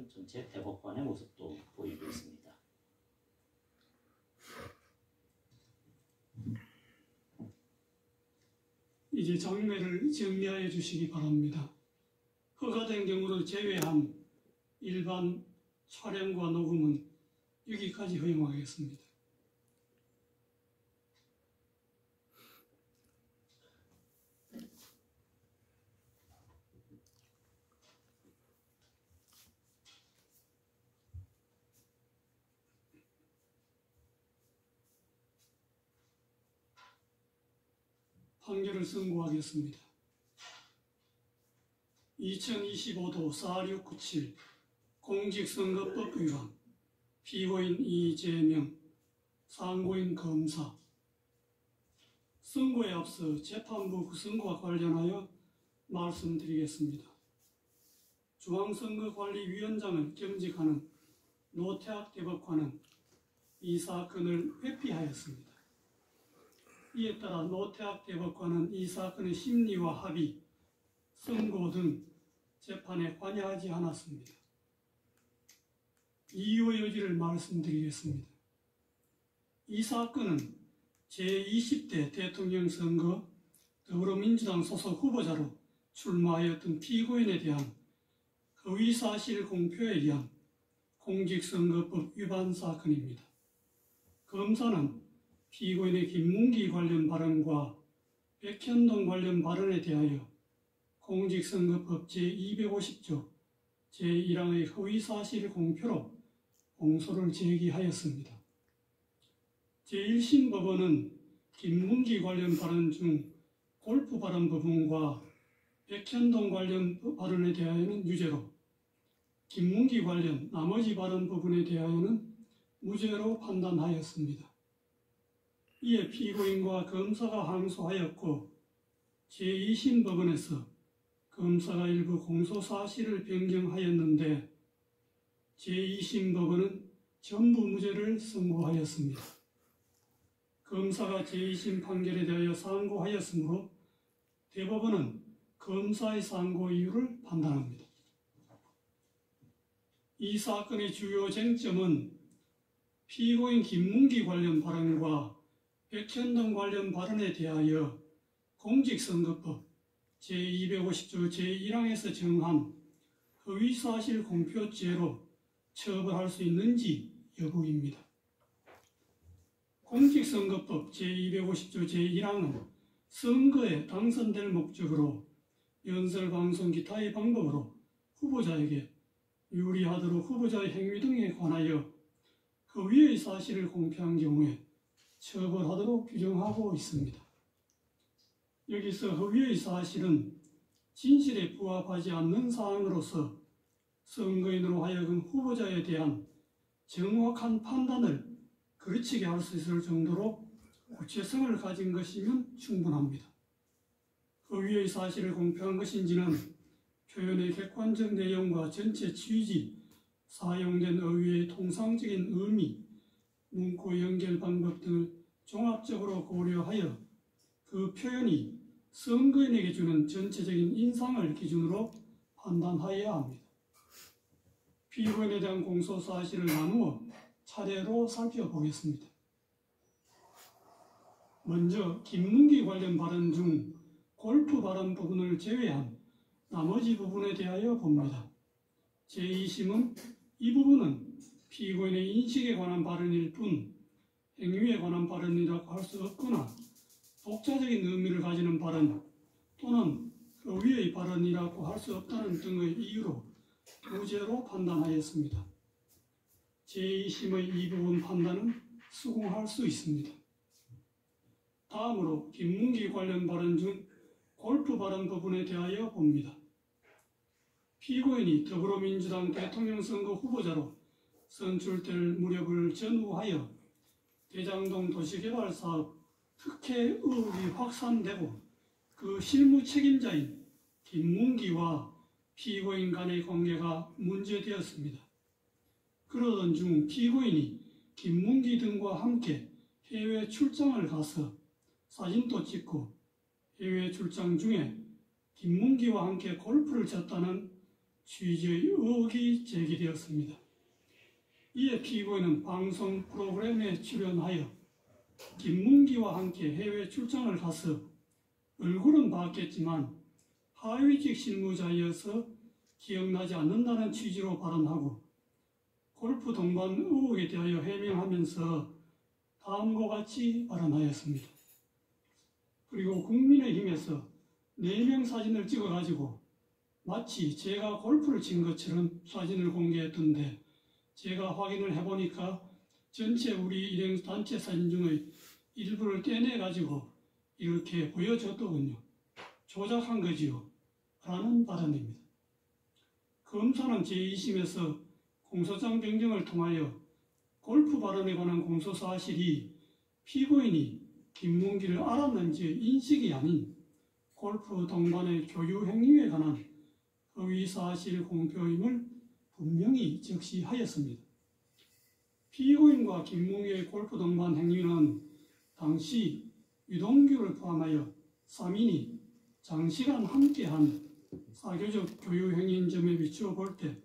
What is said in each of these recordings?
있는 전체 대법관의 모습도 보이고 있습니다. 이제 장면을 정리하여 주시기 바랍니다. 허가된 경우를 제외한 일반 촬영과 녹음은 여기까지 허용하겠습니다. 판결을 선고하겠습니다. 2025도 4697 공직선거법 위반 피고인 이재명 상고인 검사 선고에 앞서 재판부 선고와 관련하여 말씀드리겠습니다. 중앙선거관리위원장을 겸직하는 노태학 대법관은 이 사건을 회피하였습니다. 이에 따라 노태학 대법관은 이 사건의 심리와 합의, 선고 등 재판에 관여하지 않았습니다. 이유의 여지를 말씀드리겠습니다. 이 사건은 제20대 대통령 선거 더불어민주당 소속 후보자로 출마하였던 피고인에 대한 허위사실 공표에 의한 공직선거법 위반 사건입니다. 검사는 피고인의 김문기 관련 발언과 백현동 관련 발언에 대하여 공직선거법 제250조 제1항의 허위사실 공표로 공소를 제기하였습니다. 제1심 법원은 김문기 관련 발언 중 골프 발언 부분과 백현동 관련 발언에 대하여는 유죄로, 김문기 관련 나머지 발언 부분에 대하여는 무죄로 판단하였습니다. 이에 피고인과 검사가 항소하였고 제2심 법원에서 검사가 일부 공소사실을 변경하였는데 제2심 법원은 전부 무죄를 선고하였습니다. 검사가 제2심 판결에 대하여 상고하였으므로 대법원은 검사의 상고 이유를 판단합니다. 이 사건의 주요 쟁점은 피고인 김문기 관련 발언과 백현동 관련 발언에 대하여 공직선거법 제250조 제1항에서 정한 허위사실 공표죄로 처벌할 수 있는지 여부입니다. 공직선거법 제250조 제1항은 선거에 당선될 목적으로 연설방송 기타의 방법으로 후보자에게 유리하도록 후보자의 행위 등에 관하여 허위의 사실을 공표한 경우에 처벌하도록 규정하고 있습니다. 여기서 허위의 사실은 진실에 부합하지 않는 사항으로서 선거인으로 하여금 후보자에 대한 정확한 판단을 그르치게 할 수 있을 정도로 구체성을 가진 것이면 충분합니다. 허위의 사실을 공표한 것인지는 표현의 객관적 내용과 전체 취지, 사용된 어휘의 통상적인 의미, 문구 연결 방법 등을 종합적으로 고려하여 그 표현이 선거인에게 주는 전체적인 인상을 기준으로 판단하여야 합니다. 피고인에 대한 공소사실을 나누어 차례로 살펴보겠습니다. 먼저 김문기 관련 발언 중 골프 발언 부분을 제외한 나머지 부분에 대하여 봅니다. 제2심은 이 부분은 피고인의 인식에 관한 발언일 뿐 행위에 관한 발언이라고 할 수 없거나 독자적인 의미를 가지는 발언 또는 허위의 발언이라고 할 수 없다는 등의 이유로 무죄로 판단하였습니다. 제2심의 이 부분 판단은 수긍할 수 있습니다. 다음으로 김문기 관련 발언 중 골프 발언 부분에 대하여 봅니다. 피고인이 더불어민주당 대통령 선거 후보자로 선출될 무렵을 전후하여 대장동 도시개발사업 특혜 의혹이 확산되고 그 실무 책임자인 김문기와 피고인 간의 관계가 문제되었습니다. 그러던 중 피고인이 김문기 등과 함께 해외 출장을 가서 사진도 찍고 해외 출장 중에 김문기와 함께 골프를 쳤다는 취지의 의혹이 제기되었습니다. 이에 피고인은 방송 프로그램에 출연하여 김문기와 함께 해외 출장을 가서 얼굴은 봤겠지만 하위직 실무자이어서 기억나지 않는다는 취지로 발언하고 골프 동반 의혹에 대하여 해명하면서 다음과 같이 발언하였습니다. 그리고 국민의힘에서 4명 사진을 찍어가지고 마치 제가 골프를 친 것처럼 사진을 공개했던데 제가 확인을 해보니까 전체 우리 일행 단체 사진 중의 일부를 떼내가지고 이렇게 보여줬더군요. 조작한 거지요. 라는 발언입니다. 검사는 제2심에서 공소장 변경을 통하여 골프 발언에 관한 공소사실이 피고인이 김문기를 알았는지 인식이 아닌 골프 동반의 교류 행위에 관한 허위사실 공표임을 분명히 적시하였습니다. 피고인과 김문기의 골프 동반 행위는 당시 유동규를 포함하여 3인이 장시간 함께한 사교적 교류 행위인 점에 비추어 볼 때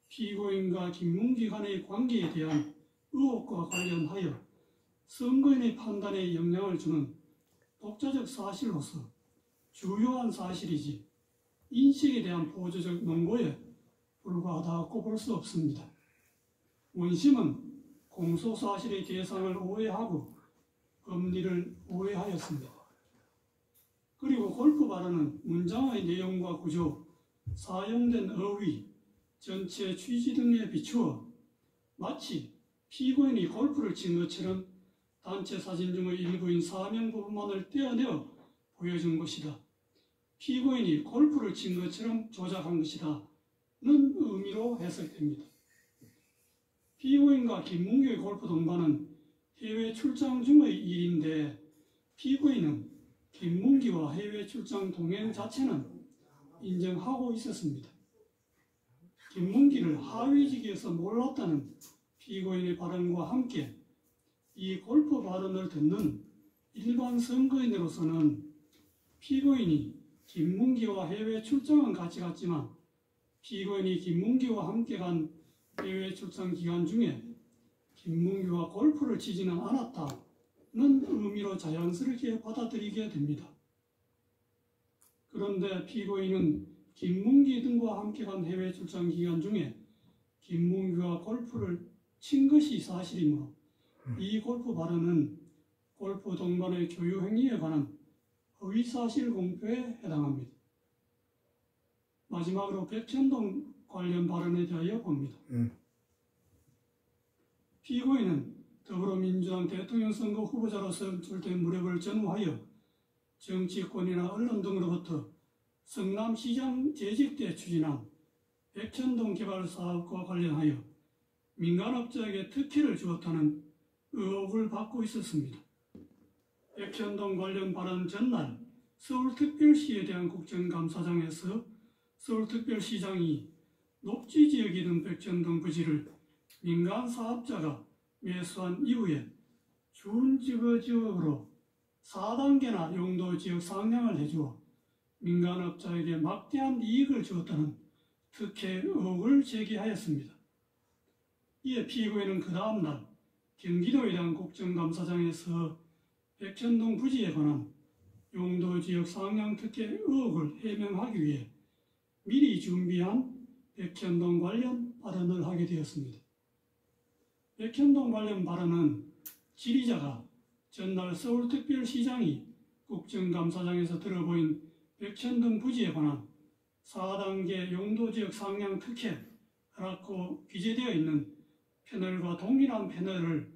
피고인과 김문기 간의 관계에 대한 의혹과 관련하여 선거인의 판단에 영향을 주는 독자적 사실로서 주요한 사실이지 인식에 대한 보조적 논거에 불과하다고 볼 수 없습니다. 원심은 공소사실의 대상을 오해하고 법리를 오해하였습니다. 그리고 골프 발언은 문장의 내용과 구조, 사용된 어휘, 전체 취지 등에 비추어 마치 피고인이 골프를 친 것처럼 단체 사진 중의 일부인 사명 부분만을 떼어내어 보여준 것이다. 피고인이 골프를 친 것처럼 조작한 것이다. 는 의미로 해석됩니다. 피고인과 김문기의 골프 동반은 해외 출장 중의 일인데 피고인은 김문기와 해외 출장 동행 자체는 인정하고 있었습니다. 김문기를 하위직에서 몰랐다는 피고인의 발언과 함께 이 골프 발언을 듣는 일반 선거인으로서는 피고인이 김문기와 해외 출장은 같이 갔지만 피고인이 김문기와 함께 간 해외 출장 기간 중에 김문기와 골프를 치지는 않았다는 의미로 자연스럽게 받아들이게 됩니다. 그런데 피고인은 김문기 등과 함께 간 해외 출장 기간 중에 김문기와 골프를 친 것이 사실이므로 이 골프 발언은 골프 동반의 교류 행위에 관한 허위사실 공표에 해당합니다. 마지막으로 백천동 관련 발언에 대하여 봅니다. 피고인은 더불어민주당 대통령 선거 후보자로서 선출된 무렵을 전후하여 정치권이나 언론 등으로부터 성남시장 재직 때 추진한 백천동 개발 사업과 관련하여 민간업자에게 특혜를 주었다는 의혹을 받고 있었습니다. 백천동 관련 발언 전날 서울특별시에 대한 국정감사장에서 서울특별시장이 녹지지역이던 백천동 부지를 민간 사업자가 매수한 이후에 준지구지역으로 4단계나 용도지역 상향을 해주어 민간업자에게 막대한 이익을 주었다는 특혜 의혹을 제기하였습니다. 이에 피고인은 그 다음날 경기도에 대한 국정감사장에서 백천동 부지에 관한 용도지역 상향 특혜 의혹을 해명하기 위해 미리 준비한 백천동 관련 발언을 하게 되었습니다. 백천동 관련 발언은 질의자가 전날 서울특별시장이 국정감사장에서 들어보인 백천동 부지에 관한 4단계 용도지역 상향 특혜라고 기재되어 있는 패널과 동일한 패널을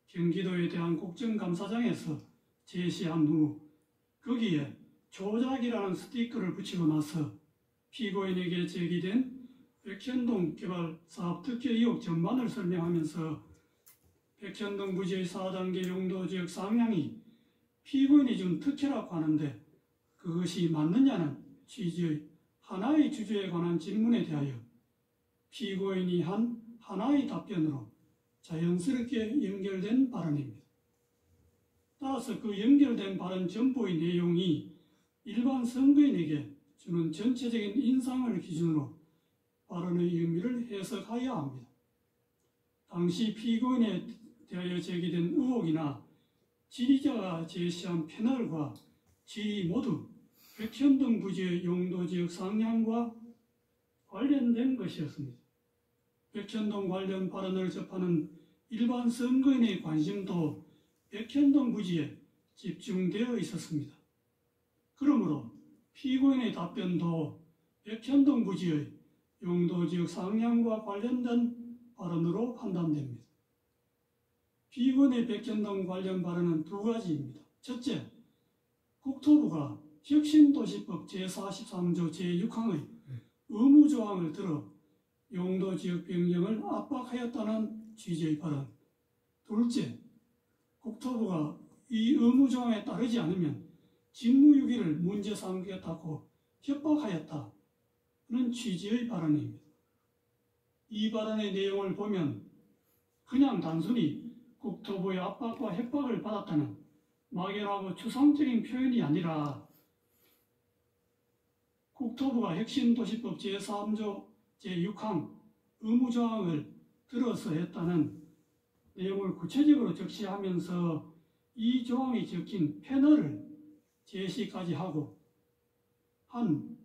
경기도에 대한 국정감사장에서 제시한 후 거기에 조작이라는 스티커를 붙이고 나서 피고인에게 제기된 백천동 개발 사업 특혜 의혹 전반을 설명하면서 백천동 부지의 4단계 용도지역 상향이 피고인이 준 특혜라고 하는데 그것이 맞느냐는 취지의 하나의 주제에 관한 질문에 대하여 피고인이 한 하나의 답변으로 자연스럽게 연결된 발언입니다. 따라서 그 연결된 발언 전부의 내용이 일반 선거인에게 주는 전체적인 인상을 기준으로 발언의 의미를 해석하여야 합니다. 당시 피고인에 대하여 제기된 의혹이나 질의자가 제시한 패널과 질의 모두 백현동 부지의 용도지역 상향과 관련된 것이었습니다. 백현동 관련 발언을 접하는 일반 선거인의 관심도 백현동 부지에 집중되어 있었습니다. 그러므로 피고인의 답변도 백현동 부지의 용도지역 상향과 관련된 발언으로 판단됩니다. 피고인의 백현동 관련 발언은 두 가지입니다. 첫째, 국토부가 혁신도시법 제43조 제6항의 의무조항을 들어 용도지역 변경을 압박하였다는 취지의 발언. 둘째, 국토부가 이 의무조항에 따르지 않으면 직무유기를 문제 삼겠다고 협박하였다는 취지의 발언입니다. 이 발언의 내용을 보면 그냥 단순히 국토부의 압박과 협박을 받았다는 막연하고 추상적인 표현이 아니라 국토부가 혁신도시법 제3조 제6항 의무조항을 들어서 했다는 내용을 구체적으로 적시하면서 이 조항이 적힌 패널을 제시까지 하고 한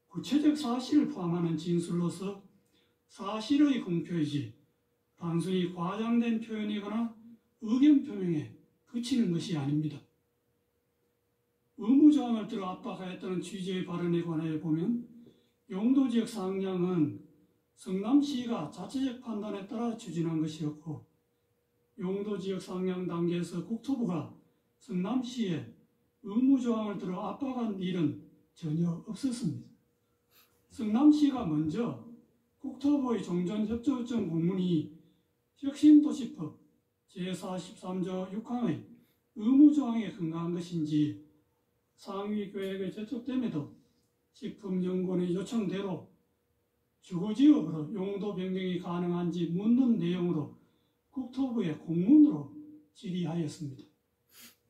구체적 사실을 포함하는 진술로서 사실의 공표이지 단순히 과장된 표현이거나 의견 표명에 그치는 것이 아닙니다. 의무조항을 들어 압박하였다는 취지의 발언에 관하여 보면 용도지역 상향은 성남시가 자체적 판단에 따라 추진한 것이었고 용도지역 상향 단계에서 국토부가 성남시에 의무조항을 들어 압박한 일은 전혀 없었습니다. 성남시가 먼저 국토부의 종전협조요청 공문이 혁신도시법 제43조 6항의 의무조항에 근거한 것인지 상위계획에 접촉됨에도 식품연구원의 요청대로 주거지역으로 용도 변경이 가능한지 묻는 내용으로 국토부에 공문으로 질의하였습니다.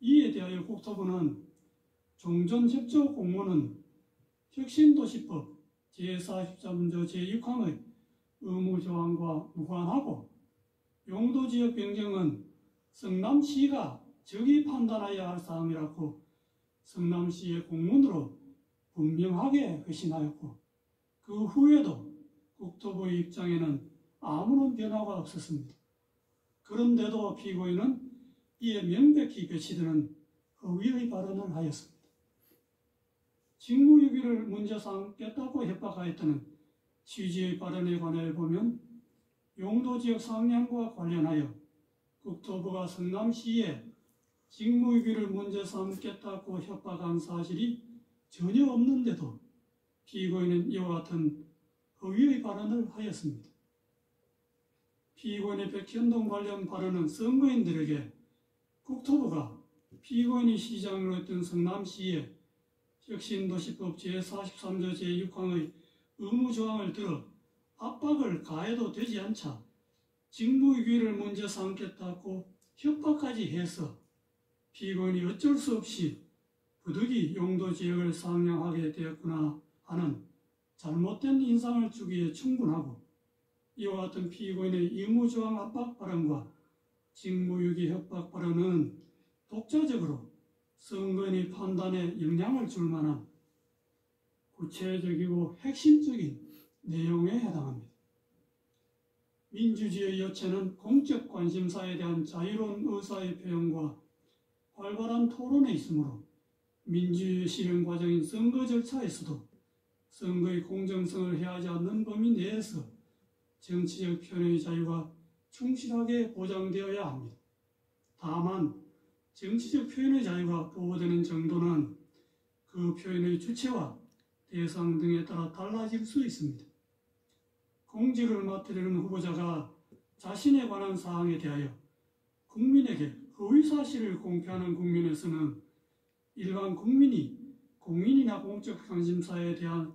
이에 대하여 국토부는 종전협조 공문은 혁신도시법 제43조 제6항의 의무조항과 무관하고 용도지역 변경은 성남시가 적이 판단해야 할 사항이라고 성남시의 공문으로 분명하게 회신하였고 그 후에도 국토부의 입장에는 아무런 변화가 없었습니다. 그런데도 피고인은 이에 명백히 배치되는 허위의 발언을 하였습니다. 직무유기를 문제 삼겠다고 협박하였다는 취지의 발언에 관하여 보면 용도지역 상향과 관련하여 국토부가 성남시에 직무유기를 문제 삼겠다고 협박한 사실이 전혀 없는데도 피고인은 이와 같은 허위의 발언을 하였습니다. 피고인의 백현동 관련 발언은 선거인들에게 국토부가 피고인이 시장으로 했던 성남시에 혁신도시법 제43조 제6항의 의무조항을 들어 압박을 가해도 되지 않자 직무유기를 문제 삼겠다고 협박까지 해서 피고인이 어쩔 수 없이 부득이 용도지역을 상향하게 되었구나 하는 잘못된 인상을 주기에 충분하고 이와 같은 피고인의 의무조항 압박 발언과 직무유기 협박 발언은 독자적으로 선거인의 판단에 영향을 줄 만한 구체적이고 핵심적인 내용에 해당합니다. 민주주의의 여체는 공적 관심사에 대한 자유로운 의사의 표현과 활발한 토론에 있으므로 민주주의 실현 과정인 선거 절차에서도 선거의 공정성을 해하지 않는 범위 내에서 정치적 표현의 자유가 충실하게 보장되어야 합니다. 다만 정치적 표현의 자유가 보호되는 정도는 그 표현의 주체와 대상 등에 따라 달라질 수 있습니다. 공직을 맡으려는 후보자가 자신에 관한 사항에 대하여 국민에게 허위사실을 공표하는 국면에서는 일반 국민이 공인이나 공적 관심사에 대한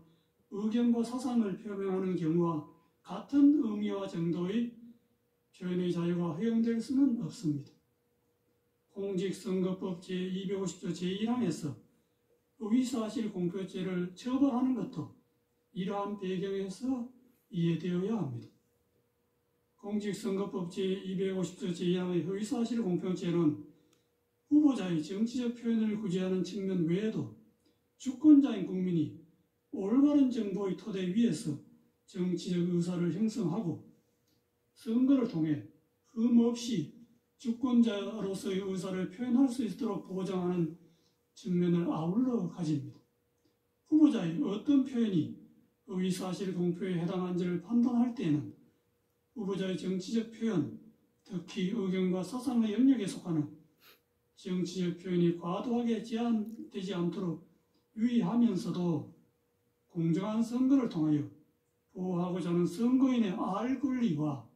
의견과 사상을 표명하는 경우와 같은 의미와 정도의 표현의 자유가 허용될 수는 없습니다. 공직선거법 제250조 제1항에서 허위사실 공표죄를 처벌하는 것도 이러한 배경에서 이해되어야 합니다. 공직선거법 제250조 제2항의 허위사실 공표죄는 후보자의 정치적 표현을 구제하는 측면 외에도 주권자인 국민이 올바른 정보의 토대 위에서 정치적 의사를 형성하고 선거를 통해 흠없이 주권자로서의 의사를 표현할 수 있도록 보장하는 측면을 아울러 가집니다. 후보자의 어떤 표현이 허위사실 공표에 해당한지를 판단할 때에는 후보자의 정치적 표현, 특히 의견과 사상의 영역에 속하는 정치적 표현이 과도하게 제한되지 않도록 유의하면서도 공정한 선거를 통하여 보호하고자 하는 선거인의 알 권리와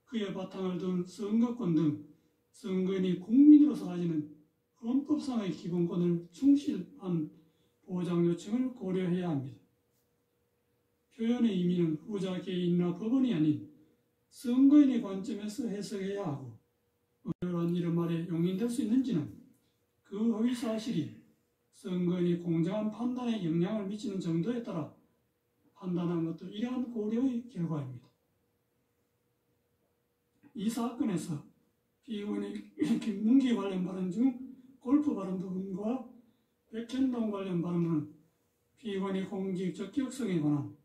그의 바탕을 둔 선거권 등 선거인이 국민으로서 가지는 헌법상의 기본권을 충실한 보장 요청을 고려해야 합니다. 표현의 의미는 후보자 개인이나 법원이 아닌 선거인의 관점에서 해석해야 하고 어떠한 이런 말에 용인될 수 있는지는 그 허위 사실이 선거인의 공정한 판단에 영향을 미치는 정도에 따라 판단한 것도 이러한 고려의 결과입니다. 이 사건에서 피고인의 김문기 관련 발언 중 골프 발언 부분과 백현동 관련 발언은 피고인의 공직 적격성에 관한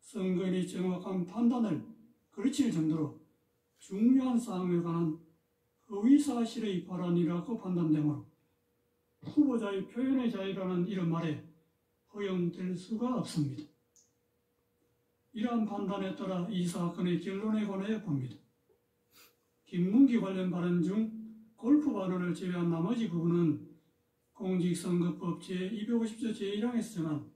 선거인의 정확한 판단을 거칠 정도로 중요한 사항에 관한 허위사실의 발언이라고 판단되므로 후보자의 표현의 자유라는 이런 말에 허용될 수가 없습니다. 이러한 판단에 따라 이 사건의 결론에 관하여 봅니다. 김문기 관련 발언 중 골프 발언을 제외한 나머지 부분은 공직선거법 제250조 제1항에서 정한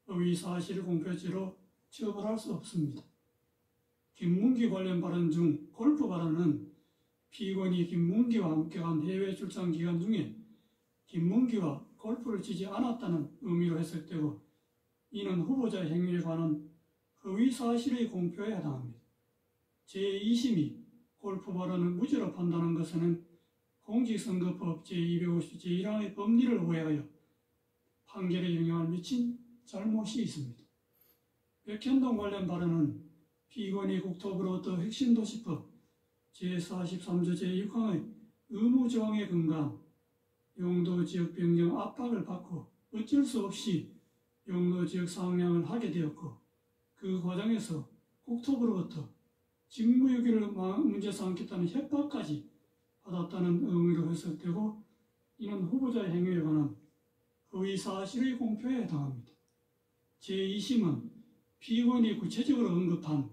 허위사실 공표죄로 처벌할 수 없습니다. 김문기 관련 발언 중 골프 발언은 피고인이 김문기와 함께 간 해외 출장 기간 중에 김문기와 골프를 치지 않았다는 의미로 해석되고 이는 후보자의 행위에 관한 허위사실의 공표에 해당합니다. 제2심이 골프 발언을 무죄로 판단한 것은 공직선거법 제250조 제1항의 법리를 오해하여 판결에 영향을 미친 잘못이 있습니다. 백현동 관련 발언은 피고인이 국토부로부터 핵심도시법 제43조 제6항의 의무조항에 근거한 용도지역 변경 압박을 받고 어쩔 수 없이 용도지역 상향을 하게 되었고 그 과정에서 국토부로부터 직무유기를 문제 삼겠다는 협박까지 받았다는 의미로 해석되고 이는 후보자의 행위에 관한 허위사실의 공표에 해당합니다. 제2심은 피고인이 구체적으로 언급한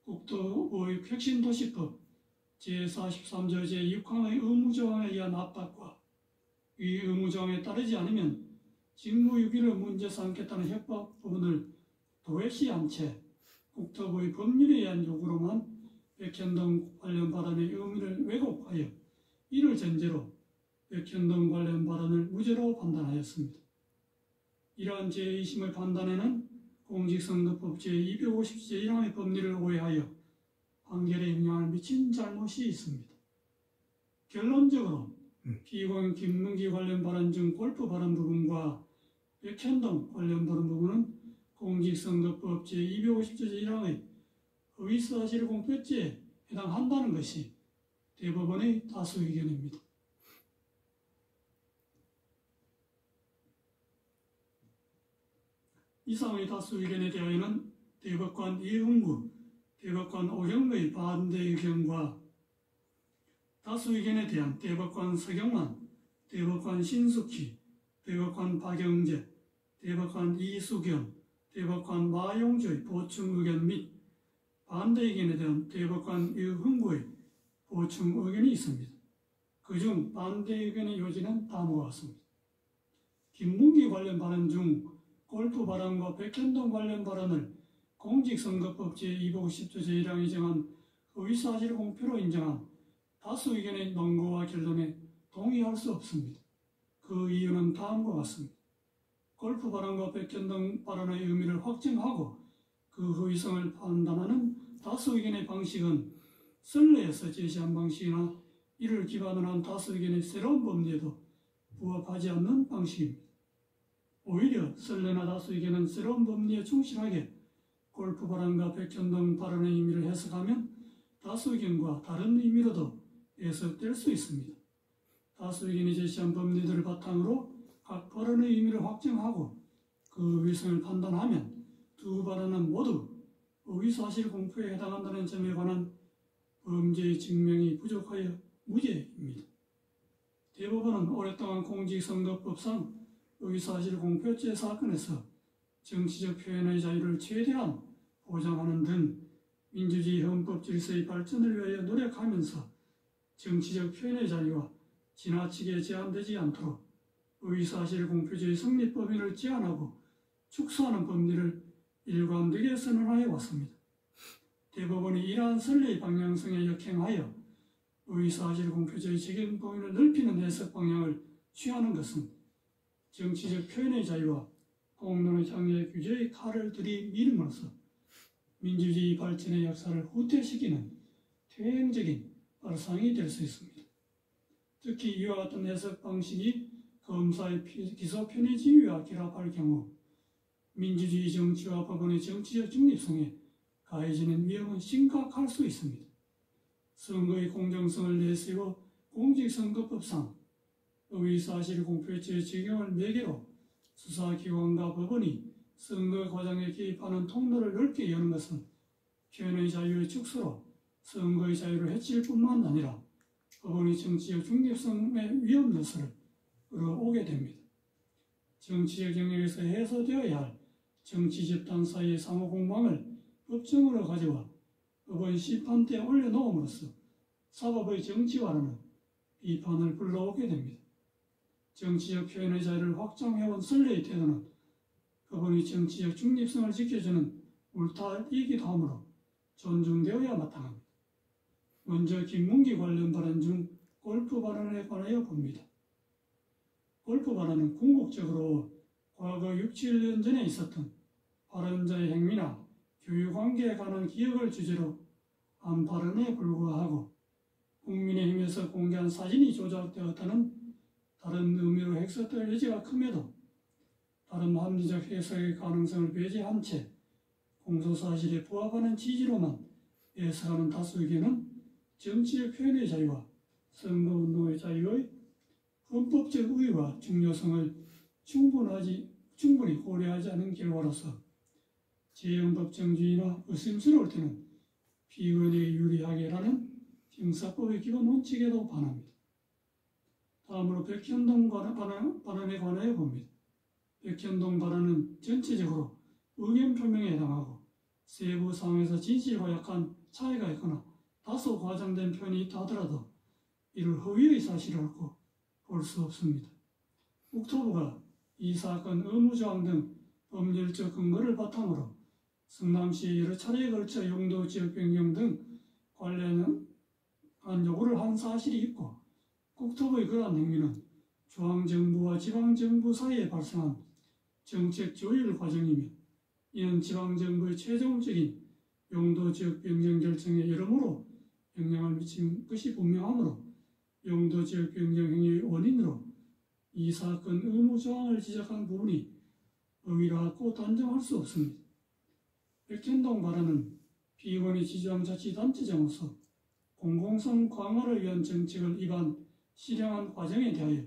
국토부의 핵심도시법 제43조 제6항의 의무조항에 의한 압박과 이 의무조항에 따르지 않으면 직무유기를 문제 삼겠다는 협박 부분을 도외시한 채 국토부의 법률에 의한 요구로만 백현동 관련 발언의 의미를 왜곡하여 이를 전제로 백현동 관련 발언을 무죄로 판단하였습니다. 이러한 제2심의 판단에는 공직선거법 제250조 제1항의 법리를 오해하여 판결에 영향을 미친 잘못이 있습니다. 결론적으로 피고인 김문기 관련 발언 중 골프 발언 부분과 백현동 관련 발언 부분은 공직선거법 제250조 제1항의 허위사실 공표죄에 해당한다는 것이 대법원의 다수 의견입니다. 이상의 다수 의견에 대하여는 대법관 이흥구, 대법관 오경의 반대 의견과 다수 의견에 대한 대법관 서경만, 대법관 신숙희, 대법관 박영재, 대법관 이수경, 대법관 마용주의 보충 의견 및 반대 의견에 대한 대법관 이흥구의 보충 의견이 있습니다. 그중 반대 의견의 요지는 다음과 같습니다. 김문기 관련 발언 중 골프 발언과 백현동 관련 발언을 공직선거법 제250조 제1항이 정한 허위사실 공표로 인정한 다수 의견의 논거와 결론에 동의할 수 없습니다. 그 이유는 다음과 같습니다. 골프 발언과 백현동 발언의 의미를 확정하고 그 허위성을 판단하는 다수 의견의 방식은 선례에서 제시한 방식이나 이를 기반으로 한 다수 의견의 새로운 법리에도 부합하지 않는 방식입니다. 오히려 선례나 다수 의견은 새로운 법리에 충실하게 골프 발언과 백현동 발언의 의미를 해석하면 다수 의견과 다른 의미로도 해석될 수 있습니다. 다수 의견이 제시한 법리들을 바탕으로 각 발언의 의미를 확정하고 그 위성을 판단하면 두 발언은 모두 허위사실 공표에 해당한다는 점에 관한 범죄의 증명이 부족하여 무죄입니다. 대법원은 오랫동안 공직선거법상 허위사실 공표죄 사건에서 정치적 표현의 자유를 최대한 보장하는 등 민주주의 헌법 질서의 발전을 위하여 노력하면서 정치적 표현의 자유와 지나치게 제한되지 않도록 허위사실 공표죄의 성립 범위를 제한하고 축소하는 법리를 일관되게 선언하여 왔습니다. 대법원이 이러한 선례의 방향성에 역행하여 허위사실 공표죄의 적용 범위를 넓히는 해석 방향을 취하는 것은 정치적 표현의 자유와 공론의 장애 규제의 칼을 들이밀음으로써 민주주의 발전의 역사를 후퇴시키는 퇴행적인 발상이 될 수 있습니다. 특히 이와 같은 해석 방식이 검사의 기소 편의 지위와 결합할 경우 민주주의 정치와 법원의 정치적 중립성에 가해지는 위험은 심각할 수 있습니다. 선거의 공정성을 내세워 공직선거법상 허위사실 공표죄의 적용을 매개로 수사기관과 법원이 선거 과정에 개입하는 통로를 넓게 여는 것은 표현의 자유의 축소로 선거의 자유를 해칠 뿐만 아니라 법원의 정치적 중립성의 위험 요소를 끌어오게 됩니다. 정치적 영역에서 해소되어야 할 정치 집단 사이의 상호 공방을 법정으로 가져와 법원 심판대에 올려놓음으로써 사법의 정치화라는 비판을 불러오게 됩니다. 정치적 표현의 자유를 확장해온 선례의 태도는 법원의 정치적 중립성을 지켜주는 울타리이기도 하므로 존중되어야 마땅합니다. 먼저 김문기 관련 발언 중 골프 발언에 관하여 봅니다. 골프 발언은 궁극적으로 과거 6, 7년 전에 있었던 발언자의 행위나 교육관계에 관한 기억을 주제로 한 발언에 불과하고 국민의힘에서 공개한 사진이 조작되었다는 다른 의미로 해석될 여지가 큼에도 다른 합리적 해석의 가능성을 배제한 채 공소사실에 부합하는 취지로만 해석하는 다수 의견은 정치적 표현의 자유와 선거운동의 자유의 헌법적 의의와 중요성을 충분히 고려하지 않은 결과로서 재형법정주의나 의심스러울 때는 피의원에게 유리하게라는 형사법의 기본 원칙에도 반합니다. 다음으로 백현동 발언에 관하여 봅니다. 백현동 발언은 전체적으로 의견 표명에 해당하고 세부 사항에서 진실과 약간 차이가 있거나 다소 과장된 표현이 있다 하더라도 이를 허위의 사실이라고 볼 수 없습니다. 국토부가 이 사건 의무조항 등 법률적 근거를 바탕으로 성남시에 여러 차례에 걸쳐 용도 지역 변경 등 관련한 요구를 한 사실이 있고 국토부의 그러한 행위는 중앙정부와 지방정부 사이에 발생한 정책 조율 과정이며 이는 지방정부의 최종적인 용도 지역 변경 결정에 여러모로 영향을 미친 것이 분명하므로 용도 지역 변경 행위의 원인으로 이 사건 의무조항을 지적한 부분이 의의라고 단정할 수 없습니다. 백현동 발언은 피의원이 지주한 자치단체장으로서 공공성 강화를 위한 정책을 실행한 과정에 대하여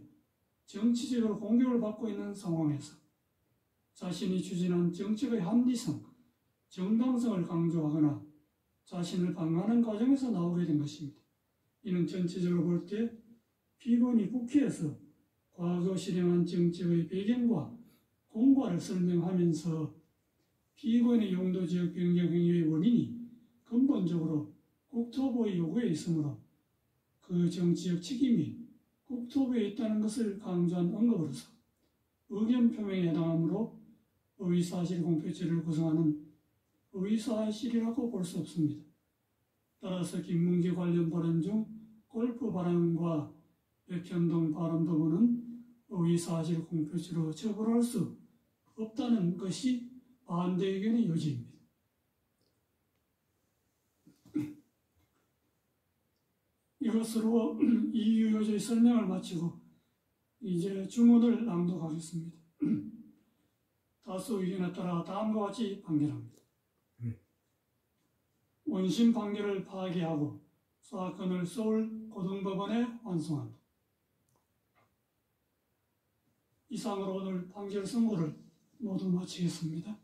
정치적으로 공격을 받고 있는 상황에서 자신이 추진한 정책의 합리성, 정당성을 강조하거나 자신을 방어하는 과정에서 나오게 된 것입니다. 이는 전체적으로 볼 때 피의원이 국회에서 과거 실행한 정책의 배경과 공과를 설명하면서 피의원의 용도지역 변경 행위의 원인이 근본적으로 국토부의 요구에 있으므로 그 정치적 책임이 국토부에 있다는 것을 강조한 언급으로서 의견 표명에 해당하므로 허위사실 공표죄를 구성하는 허위사실이라고 볼 수 없습니다. 따라서 김문기 관련 발언 중 골프 발언과 백현동 발언 부분은 허위사실 공표죄로 처벌할 수 없다는 것이 반대 의견의 요지입니다. 이것으로 이유 요지의 설명을 마치고 이제 주문을 낭독하겠습니다. 다수 의견에 따라 다음과 같이 판결합니다. 원심 판결을 파기하고 사건을 서울 고등법원에 환송한다. 이상으로 오늘 판결 선고를 모두 마치겠습니다.